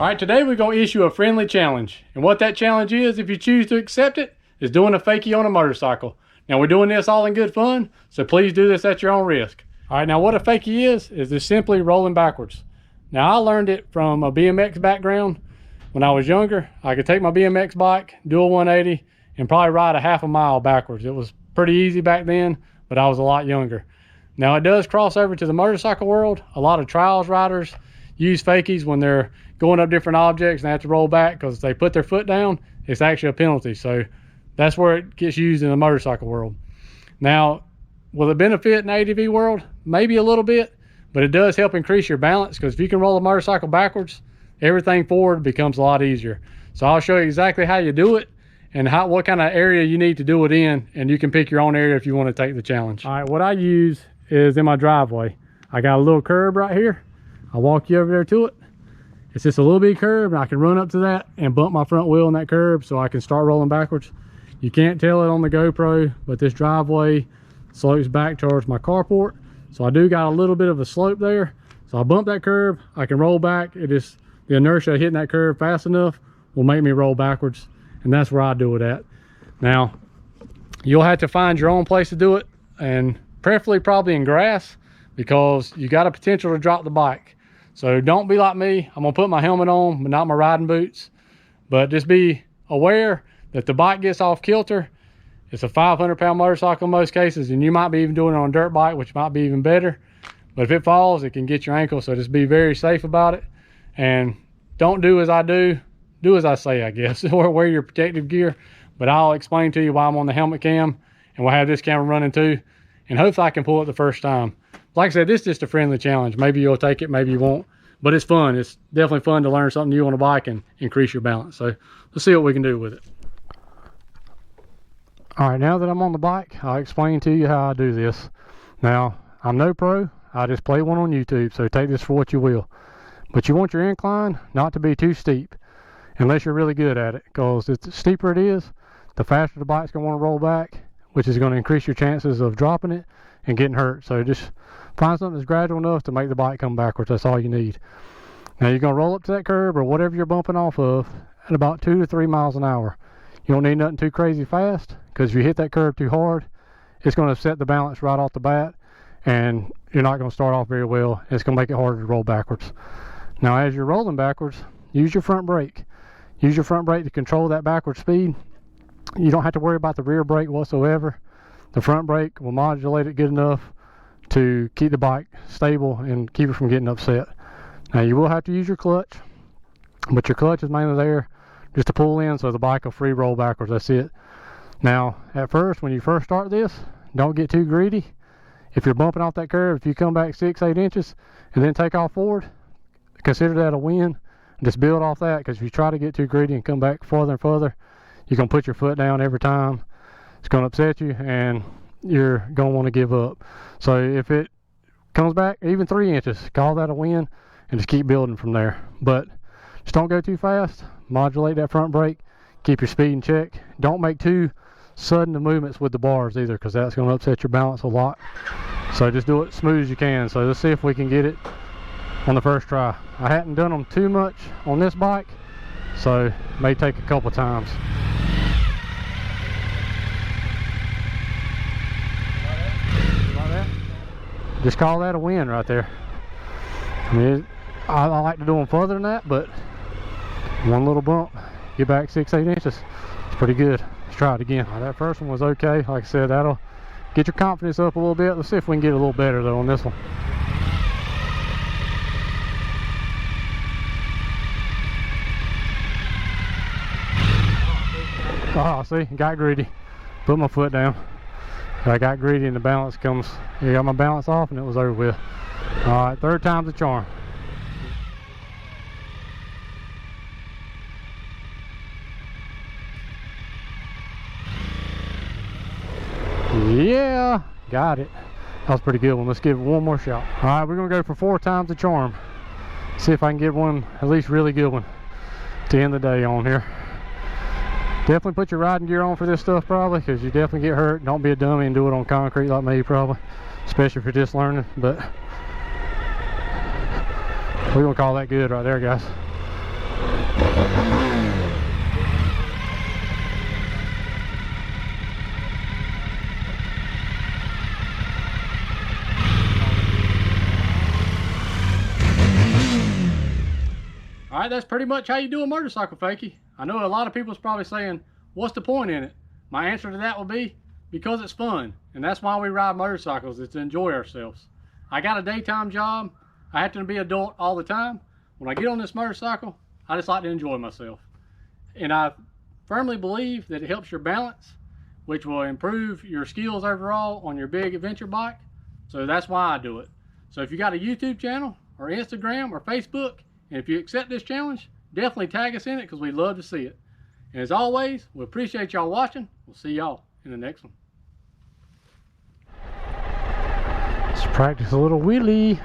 All right, today we're going to issue a friendly challenge. And what that challenge is, if you choose to accept it, is doing a fakie on a motorcycle. Now we're doing this all in good fun, so please do this at your own risk. All right, now what a fakie is just simply rolling backwards. Now I learned it from a BMX background. When I was younger, I could take my BMX bike, do a 180, and probably ride a half a mile backwards. It was pretty easy back then, but I was a lot younger. Now it does cross over to the motorcycle world. A lot of trials riders use fakies when they're going up different objects and they have to roll back, because if they put their foot down, it's actually a penalty. So that's where it gets used in the motorcycle world. Now, will it benefit in the ADV world? Maybe a little bit, but it does help increase your balance, because if you can roll a motorcycle backwards, everything forward becomes a lot easier. So I'll show you exactly how you do it and what kind of area you need to do it in, and you can pick your own area if you want to take the challenge. All right, what I use is in my driveway. I got a little curb right here. I'll walk you over there to it. It's just a little bit curb, and I can run up to that and bump my front wheel in that curb so I can start rolling backwards. You can't tell it on the GoPro, but this driveway slopes back towards my carport. So I do got a little bit of a slope there. So I bump that curb, I can roll back. The inertia of hitting that curb fast enough will make me roll backwards. And that's where I do it at. Now, you'll have to find your own place to do it, and preferably probably in grass, because you got a potential to drop the bike. So don't be like me. I'm gonna put my helmet on, but not my riding boots. But just be aware that the bike gets off kilter. It's a 500-pound motorcycle in most cases, and you might be even doing it on a dirt bike, which might be even better. But if it falls, it can get your ankle. So just be very safe about it. And don't do as I do. Do as I say, I guess, or wear your protective gear. But I'll explain to you why I'm on the helmet cam, and we'll have this camera running too. And hopefully I can pull it the first time. Like I said, this is just a friendly challenge. Maybe you'll take it, maybe you won't. But it's fun. It's definitely fun to learn something new on a bike and increase your balance. So let's see what we can do with it. All right, now that I'm on the bike, I'll explain to you how I do this. Now, I'm no pro. I just play one on YouTube, so take this for what you will. But you want your incline not to be too steep, unless you're really good at it. Because the steeper it is, the faster the bike's going to want to roll back, which is going to increase your chances of dropping it and getting hurt. So just find something that's gradual enough to make the bike come backwards. That's all you need. Now you're going to roll up to that curb or whatever you're bumping off of at about 2 to 3 miles an hour. You don't need nothing too crazy fast, because if you hit that curb too hard, it's going to set the balance right off the bat, and you're not going to start off very well. It's going to make it harder to roll backwards. Now as you're rolling backwards, use your front brake. Use your front brake to control that backward speed. You don't have to worry about the rear brake whatsoever. The front brake will modulate it good enough to keep the bike stable and keep it from getting upset. Now you will have to use your clutch, but your clutch is mainly there just to pull in so the bike will free roll backwards. That's it. Now at first, when you first start this, don't get too greedy. If you're bumping off that curve, if you come back 6-8 inches and then take off forward, consider that a win. Just build off that, because if you try to get too greedy and come back further and further, you're going to put your foot down every time. It's going to upset you, and you're going to want to give up. So if it comes back even 3 inches, call that a win, and just keep building from there. But just don't go too fast. Modulate that front brake. Keep your speed in check. Don't make too sudden the movements with the bars either, because that's going to upset your balance a lot. So just do it smooth as you can. So let's see if we can get it on the first try. I hadn't done them too much on this bike, so it may take a couple times. Just call that a win right there. I mean, I like to do them further than that, but one little bump, get back 6-8 inches, it's pretty good. Let's try it again. That first one was okay. Like I said, that'll get your confidence up a little bit. Let's see if we can get a little better though on this one. Oh, see, got greedy. Put my foot down. I got greedy and the balance comes. I got my balance off and it was over with. All right, third time's the charm. Yeah, got it. That was a pretty good one. Let's give it one more shot. All right, we're gonna go for 4 times the charm. See if I can get one, at least really good one, to end the day on here. Definitely put your riding gear on for this stuff probably, because you definitely get hurt. Don't be a dummy and do it on concrete like me probably, especially if you're just learning. But we're gonna call that good right there, guys. All right, that's pretty much how you do a motorcycle, Fakie. I know a lot of people's probably saying, what's the point in it? My answer to that will be, because it's fun. And that's why we ride motorcycles, is to enjoy ourselves. I got a daytime job. I have to be adult all the time. When I get on this motorcycle, I just like to enjoy myself. And I firmly believe that it helps your balance, which will improve your skills overall on your big adventure bike. So that's why I do it. So if you got a YouTube channel or Instagram or Facebook, and if you accept this challenge, definitely tag us in it because we'd love to see it. And as always, we appreciate y'all watching. We'll see y'all in the next one. Let's practice a little wheelie.